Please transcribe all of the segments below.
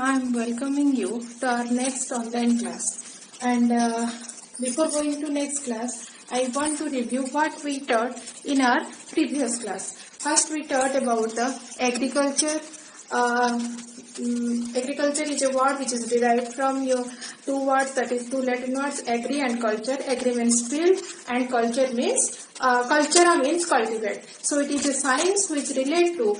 I'm welcoming you to our next online class. And before going to next class, I want to review what we taught in our previous class. First, we taught about the agriculture. Agriculture is a word which is derived from your two words, that is two Latin words, agri and culture. Agri means field and culture means cultura means cultivate. So it is a science which relate to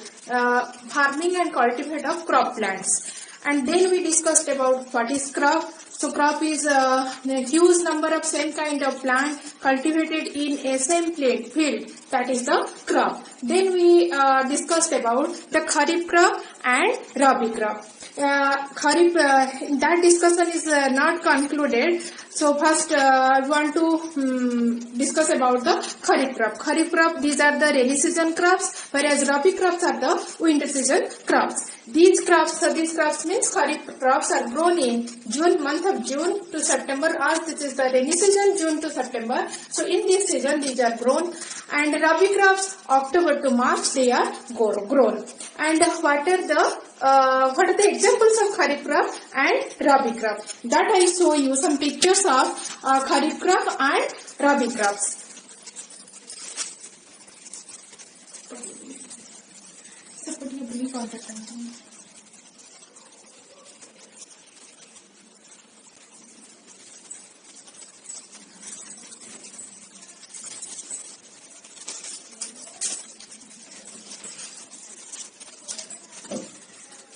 farming and cultivate of crop plants. And then we discussed about what is crop. So crop is a huge number of same kind of plant cultivated in a same field. That is the crop. Then we discussed about the kharif crop and rabi crop. That discussion is not concluded. So first I want to discuss about the kharif crop. Kharif crop, these are the rainy season crops, whereas rabi crops are the winter season crops. These crops means kharif crops are grown in month of June to September, as this is the rainy season, June to September. So in this season these are grown, and rabi crops October to March they are grown. And what are the examples of kharif crop and rabi crop? That I show you some pictures of kharif crop and rabi crops.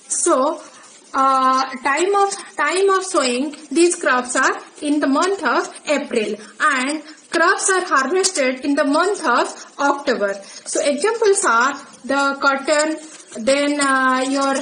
So, time of sowing, these crops are in the month of April, and crops are harvested in the month of October. So examples are the cotton, then your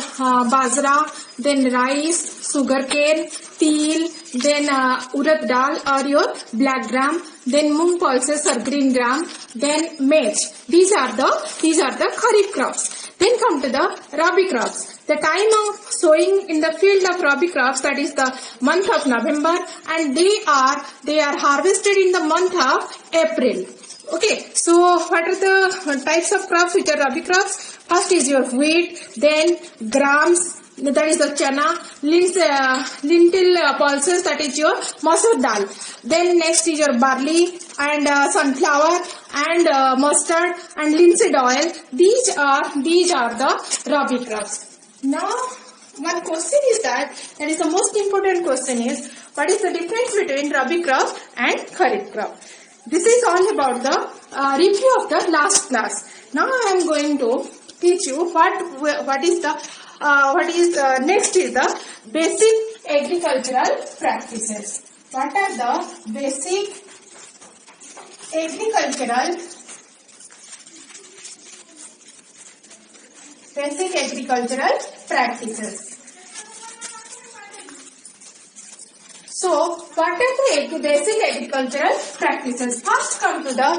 bajra, then rice, sugarcane, tea, then urad dal or your black gram, then mung pulses or green gram, then maize. These are the kharif crops. Then come to the rabi crops. The time of sowing in the field of rabi crops, that is the month of November, and they are harvested in the month of April. Okay, so what are the types of crops which are rabi crops? First is your wheat, then grams, that is the chana, lentil pulses, that is your masoor dal. Then next is your barley and sunflower and mustard and linseed oil. These are the rabi crops. Now, one question is that is the most important question is, what is the difference between rabi crop and kharif crop? This is all about the review of the last class. Now I am going to teach you what is next is the basic agricultural practices. What are the basic agricultural practices? So, what are the basic agricultural practices? First come to the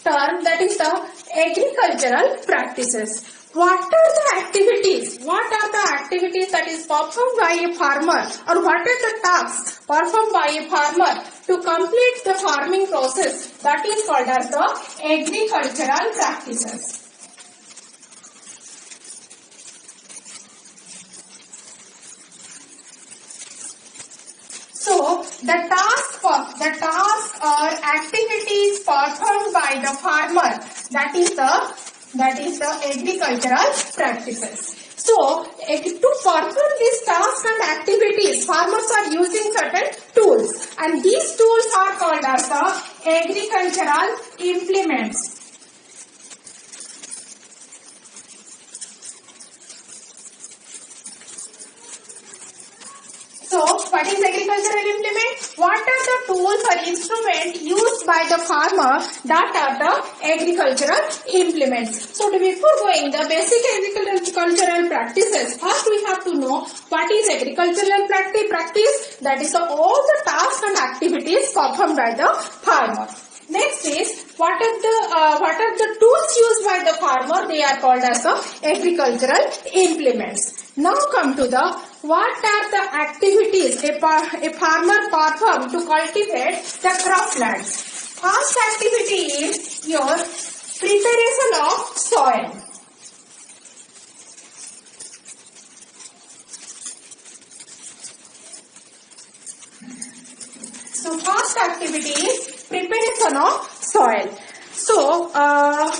term, that is the agricultural practices. What are the activities? What are the activities that is performed by a farmer, or what are the tasks performed by a farmer to complete the farming process? That is called as the agricultural practices. So, the task or activities performed by the farmer, that is the agricultural practices. So, to perform these tasks and activities, farmers are using certain tools, and these tools are called as the agricultural implements. So, what is agricultural implement? What are the tools or instruments used by the farmer? That are the agricultural implements. So, before going the basic agricultural practices, first we have to know what is agricultural practice. That is all the tasks and activities performed by the farmer. Next is what are the tools used by the farmer? They are called as the agricultural implements. Now come to the what are the activities a farmer performs to cultivate the croplands. First activity is your preparation of soil. So first activity is preparation of soil. So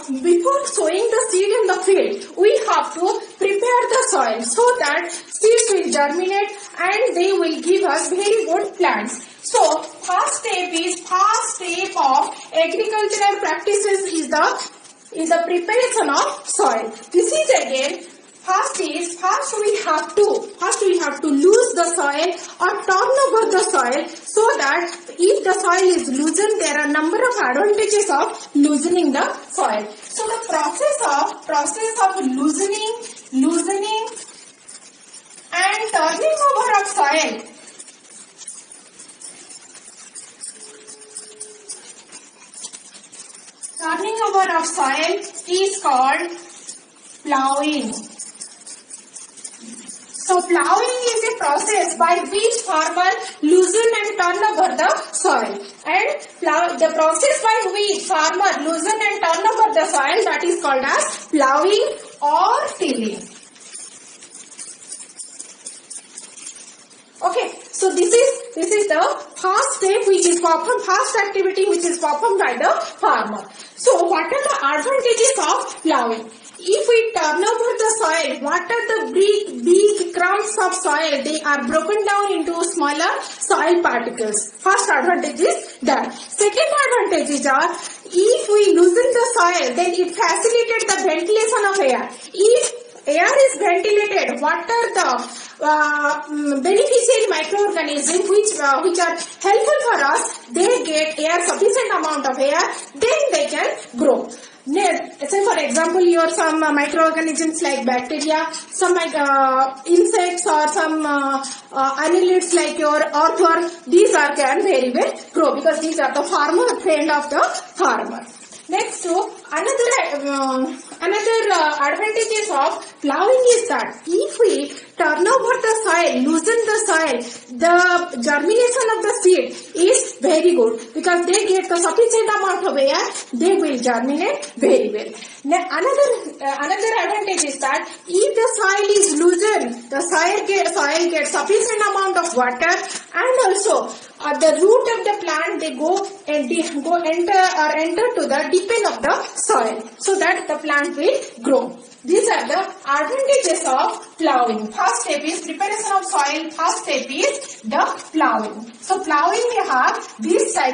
before sowing the seed in the field, we have to prepare the soil so that seeds will germinate and they will give us very good plants. So first step of agricultural practices is the preparation of soil. This is again first we have to lose the soil or turn over the soil, so that if the soil is loosened, there are number of advantages of loosening the soil. So the process of loosening and turning over of soil. Turning over of soil is called plowing. So plowing is a process by which farmer loosen and turn over the soil. And the process by which farmer loosen and turn over the soil, that is called as plowing or tilling. Okay, so this is the first step which is performed, first activity which is performed by the farmer. So what are the advantages of plowing? If we turn over the soil, what are the big crumbs of soil? They are broken down into smaller soil particles. First advantage is that. Second advantages are, if we loosen the soil, then it facilitates the ventilation of air. If air is ventilated, what are the beneficiary microorganisms which are helpful for us? They get sufficient amount of air, then they can grow. Say for example, your some microorganisms like bacteria, some insects or some annelids like your earthworm, these can very well grow because these are the friend of the farmer. Next, another advantages of plowing is that if we turn over the soil, loosen the soil, the germination of the seed is very good because they get the sufficient amount of air, they will germinate very well. Now, another advantage is that if the soil is loosened, the soil gets sufficient amount of water, and also the root of the plant, they enter to the deep end of the soil, so that the plant will grow. These are the advantages of plowing. First step is preparation of soil. First step is the plowing. So plowing we have these are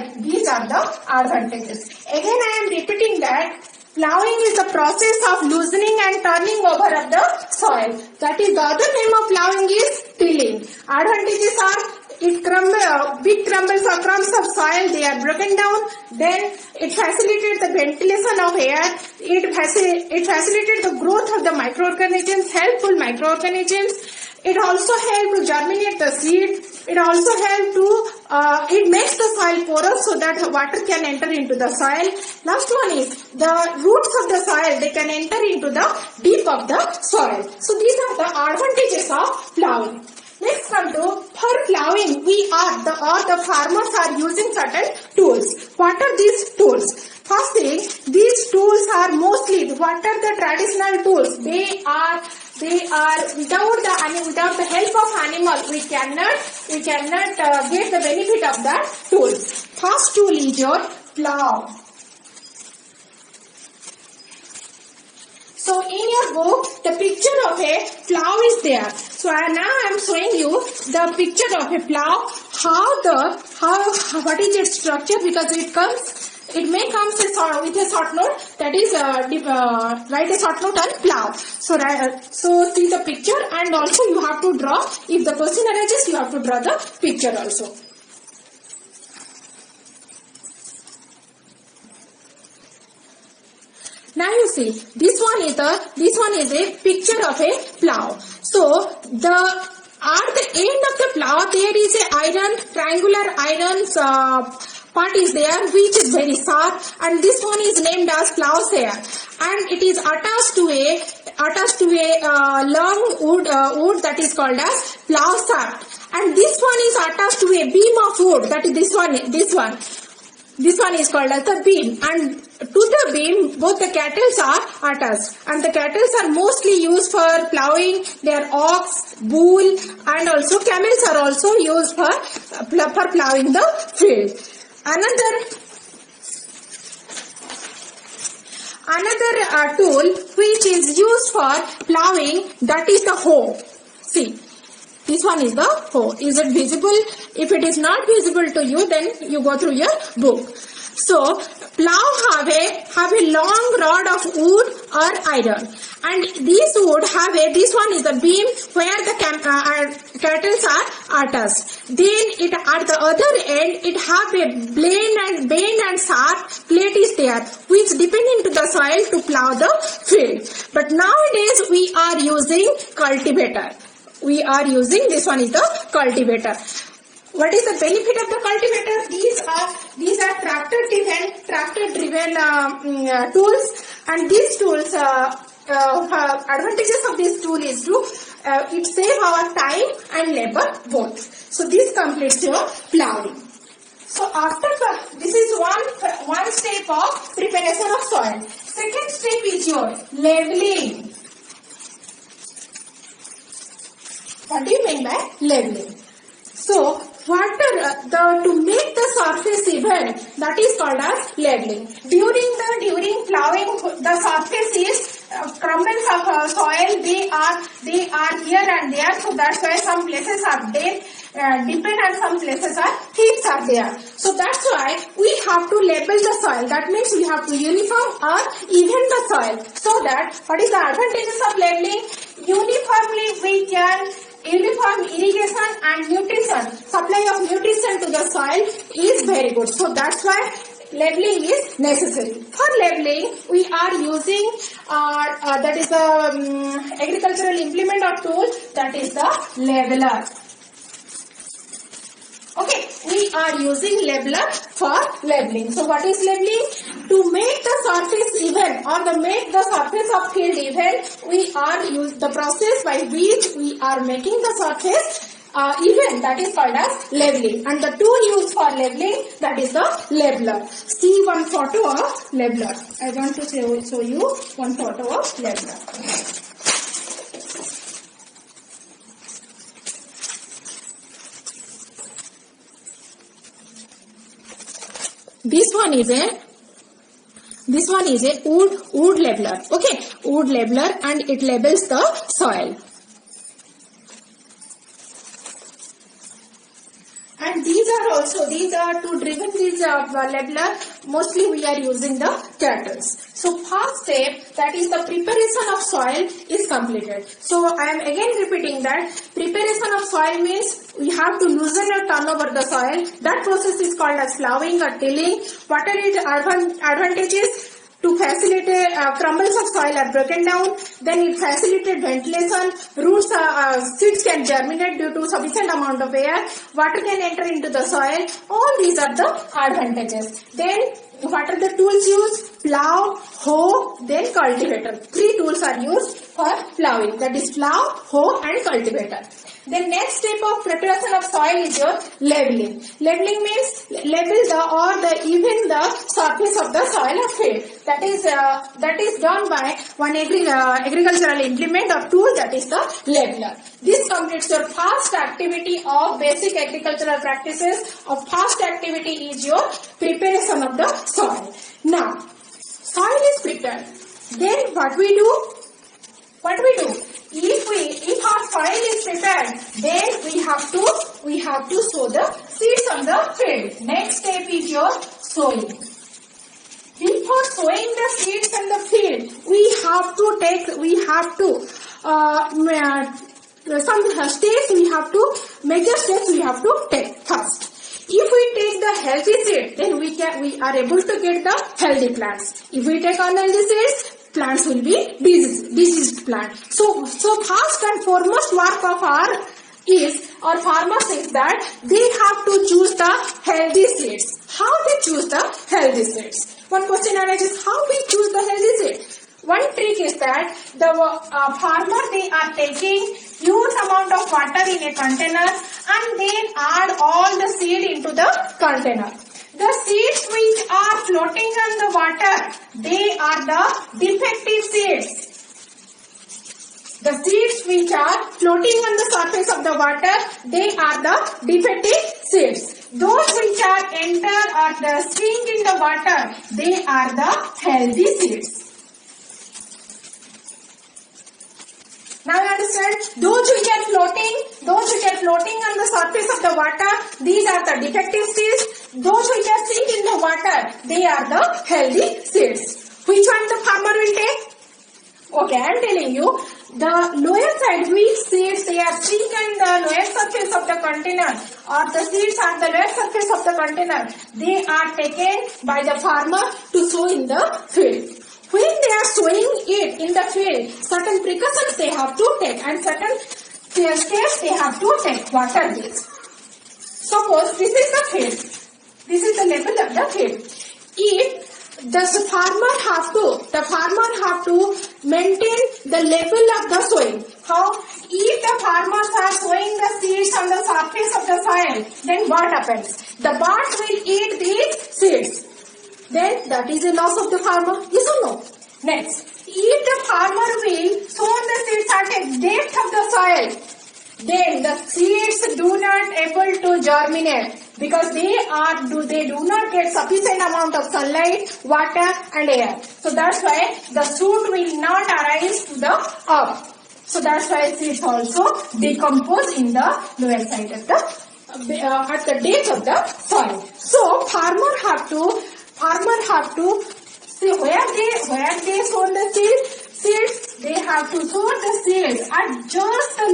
the advantages. Again I am repeating that plowing is the process of loosening and turning over of the soil. That is, the other name of plowing is tilling. Advantages are, big crumbles or crumbs of soil, they are broken down, then it facilitates the ventilation of air, it facilitates the growth of the microorganisms, helpful microorganisms. It also helps to germinate the seed. It also helps to, it makes the soil porous so that water can enter into the soil. Last one is the roots of the soil, they can enter into the deep of the soil. So these are the advantages of plowing. Next come to, for plowing, the farmers are using certain tools. What are these tools? First thing, these tools are mostly, what are the traditional tools? They are without the help of animal, we cannot get the benefit of that tool. First tool is your plow. So in your book, the picture of a plow is there. So now I am showing you the picture of a plow. What is its structure? Because it may come with a short note. That is, write a short note on plow. So see the picture, and also you have to draw. If the question arises, you have to draw the picture also. Now you see, this one is a picture of a plow. So at the end of the plow, there is a triangular iron part is there, which is very sharp, and this one is named as plowshare, and it is attached to a long wood that is called as plow shaft, and this one is attached to a beam of wood, that is this one. This one is called as the beam, and to the beam both the cattle are attached, and the cattle are mostly used for plowing. They are ox, bull, and also camels are also used for plowing the field. Another tool which is used for plowing, that is the hoe. See, this one is the hoe. Is it visible? If it is not visible to you, then you go through your book. So, plow have a long rod of wood or iron, and this wood this one is the beam where the cattle are attached. Then it at the other end it have a bend and sharp plate is there, which depend into the soil to plow the field. But nowadays we are using cultivator. We are using, this one is the cultivator. What is the benefit of the cultivator? These are tractor driven tools, and these tools advantages of this tool is to it save our time and labor both. So this completes your plowing. So after this is one step of preparation of soil. Second step is your leveling. What do you mean by leveling? So, to make the surface even, that is called as leveling. During plowing, the surface is crumbles of soil. They are here and there. So that's why some places are deep and some places are heaps are there. So that's why we have to level the soil. That means we have to uniform or even the soil. So that what is the advantages of leveling? Uniformly we can uniform irrigation and nutrition, supply of nutrition to the soil is very good. So that's why leveling is necessary. For leveling, we are using that is the agricultural implement or tool, that is the leveler. Okay, we are using leveler for leveling. So what is leveling? To make the surface even or to make the surface of field even, we are use the process by which we are making the surface even, that is called as leveling. And the tool used for leveling, that is the leveler. See one photo of leveler. I want to show you one photo of leveler. This one is a wood leveler. Okay, wood leveler, and it levels the soil. And these are to driven these leveler. Mostly we are using the cattle. So first step, that is the preparation of soil is completed. So I am again repeating that preparation of soil means we have to loosen or turn over the soil. That process is called as plowing or tilling. What are its advantages? To facilitate crumbles of soil are broken down, then it facilitates ventilation, roots, seeds can germinate due to sufficient amount of air, water can enter into the soil. All these are the advantages. Then what are the tools used? Plow, hoe, then cultivator. 3 tools are used for plowing, that is plow, hoe and cultivator. The next step of preparation of soil is your leveling. Leveling means level even the surface of the soil or field. That is done by one agricultural implement or tool, that is the leveler. This completes your first activity of basic agricultural practices. Of first activity is your preparation of the soil. Now, soil is prepared. Then what we do? If our soil is prepared, then we have to sow the seeds on the field. Next step is your sowing. Before sowing the seeds in the field, major steps we have to take first. If we take the healthy seed, then we are able to get the healthy plants. If we take unhealthy seeds, plants will be diseased plant. So first and foremost work of our farmers is that they have to choose the healthy seeds. How they choose the healthy seeds? One question arises, how we choose the healthy seed? One trick is that the farmer, they are taking huge amount of water in a container and then add all the seed into the container. The seeds which are floating on the water, they are the defective seeds. The seeds which are floating on the surface of the water, they are the defective seeds. Those which are enter or the sink in the water, they are the healthy seeds. Now you understand? Those which are floating on the surface of the water, these are the defective seeds. Those which are sink in the water, they are the healthy seeds. Which one the farmer will take? Okay, I am telling you, the lower side, which seeds they are sink on the lower surface of the container, or the seeds on the lower surface of the container, they are taken by the farmer to sow in the field. When they are sowing it in the field, certain precautions they have to take and certain steps they have to take. What are these? Suppose this is the field. This is the level of the field. If the farmer have to maintain the level of the soil. How? If the farmers are sowing the seeds on the surface of the soil, then what happens? The birds will eat these seeds. Then that is a loss of the farmer. Yes or no? Next, if the farmer will sow the seeds at a depth of the soil, then the seeds do not able to germinate because they do not get sufficient amount of sunlight, water and air. So that's why the shoot will not arise to the up. So that's why seeds also decompose in the lower side of the at the depth of the soil. So farmer have to see where they sow the seeds, they have to sow the seeds at just the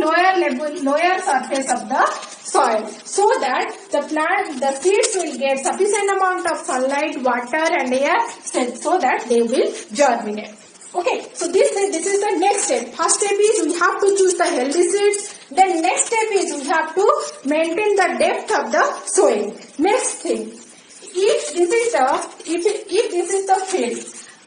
lower surface of the soil, so that the seeds will get sufficient amount of sunlight, water and air, so that they will germinate. Okay, so this is the next step. First step is we have to choose the healthy seeds. Then next step is we have to maintain the depth of the soil. Next thing, if this is the field,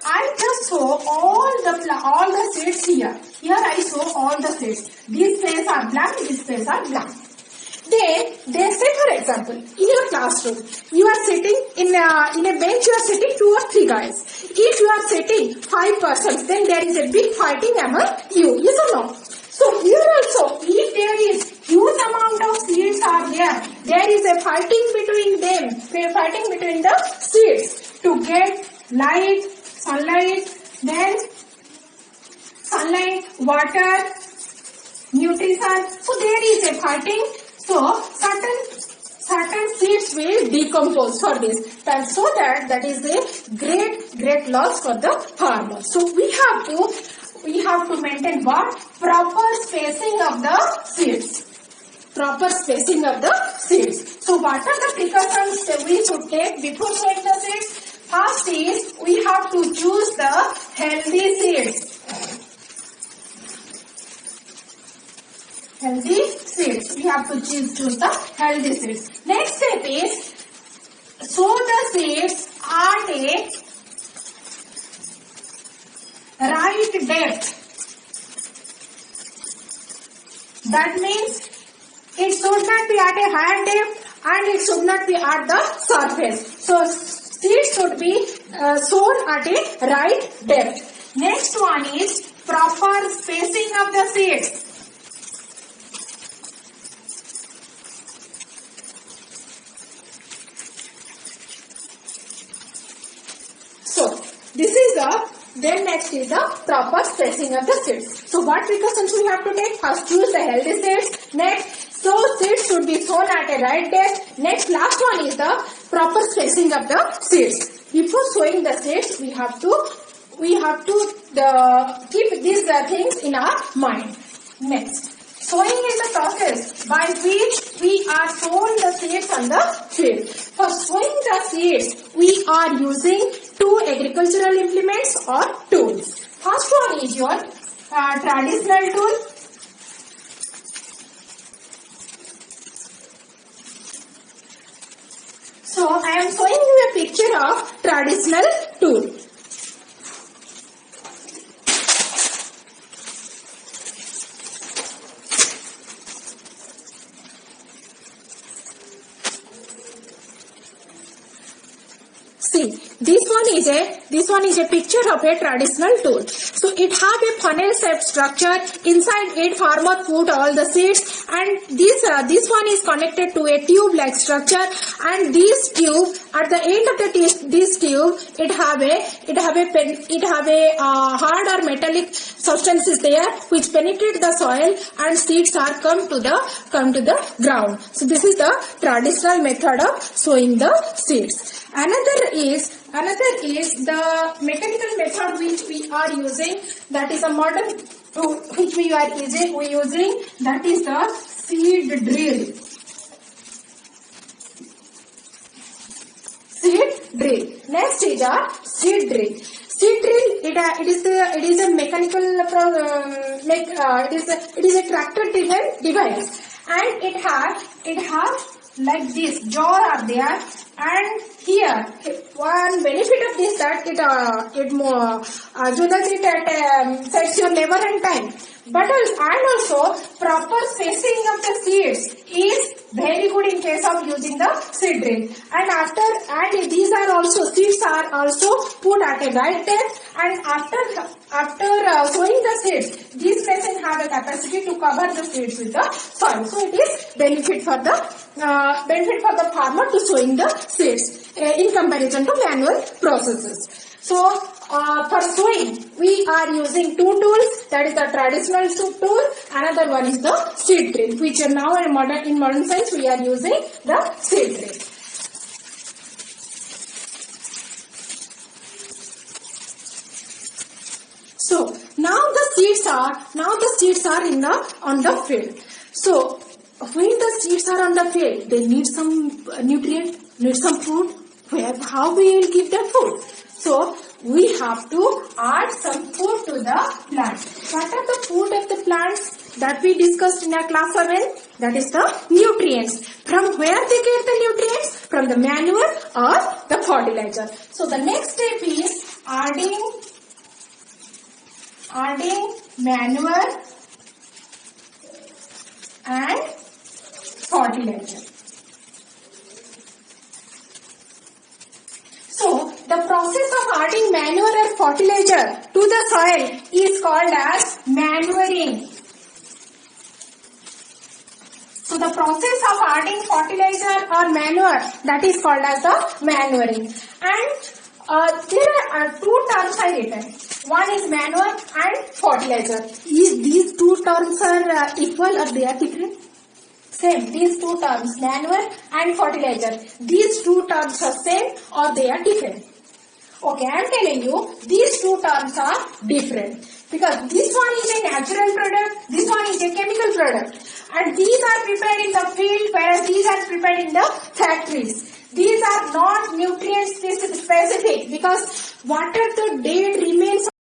I just sow all the seeds here. Here I sow all the seeds. These spaces are blank, these spaces are blank. Then they say, for example, in your classroom, you are sitting in a bench. You are sitting 2 or 3 guys. If you are sitting 5 persons, then there is a big fighting among you. Yes or no? So here also, if there is huge amount of seeds are there is a fighting between them, fighting between the seeds to get light, then sunlight, water, nutrition. So there is a fighting. So certain seeds will decompose for this, and so that is a great loss for the farmer. So we have to maintain what? Proper spacing of the seeds. Proper spacing of the seeds. So what are the precautions that we should take before sowing the seeds? First is we have to choose the healthy seeds. Healthy seeds. We have to choose the healthy seeds. Next step is sow the seeds at a right depth. That means it should not be at a higher depth and it should not be at the surface. So seeds should be sown at a right depth. Next one is proper spacing of the seeds. So this is then next is the proper spacing of the seeds. So what precautions we have to take? First, choose the healthy seeds. Next, so seeds should be sown at a right depth. Next, last one is the proper spacing of the seeds. Before sowing the seeds, we have to keep these things in our mind. Next, sowing is the process by which we are sowing the seeds on the field. For sowing the seeds, we are using 2 agricultural implements or tools. First one is your traditional tool. So I am showing you a picture of traditional tool. See, this one is a picture of a traditional tool. So it have a funnel shaped structure. Inside it, farmer put all the seeds, and this one is connected to a tube like structure. And this tube, at the end of this tube, it have a hard or metallic substances there which penetrate the soil, and seeds are come to the ground. So this is the traditional method of sowing the seeds. Another is the mechanical method which we are using. That is a modern tool which we are using. That is the seed drill. Next is a seed drill. Seed drill, it is a mechanical it is a tractor driven device, and it has like this jaw are there, and here one benefit of this that it saves your labor and time, but also proper spacing of the seeds is very good in case of using the seed drill. And these are also seeds are also put at a right depth, and after sowing the seeds, these machines have a capacity to cover the seeds with the soil. So it is benefit for the farmer to sowing the seeds in comparison to manual processes. So for sowing, we are using two tools. That is the traditional tool. Another one is the seed drill, which now in modern science we are using the seed drill. So now the seeds are on the field. So when the seeds are on the field, they need some nutrient, need some food. How we will give them food? So we have to add some food to the plant. What are the food of the plants that we discussed in our class 7? That is the nutrients. From where they get the nutrients? From the manure or the fertilizer. So the next step is adding manure and fertilizer. So the process of adding manure and fertilizer to the soil is called as manuring. So the process of adding fertilizer or manure, that is called as the manuring. And there are two terms I written. One is manure and fertilizer. These two terms are equal or they are different? Same. These two terms, manure and fertilizer. These two terms are same or they are different? Okay, I am telling you, these two terms are different. Because this one is a natural product, this one is a chemical product. And these are prepared in the field, whereas these are prepared in the factories. These are not nutrient specific, because what are the date remains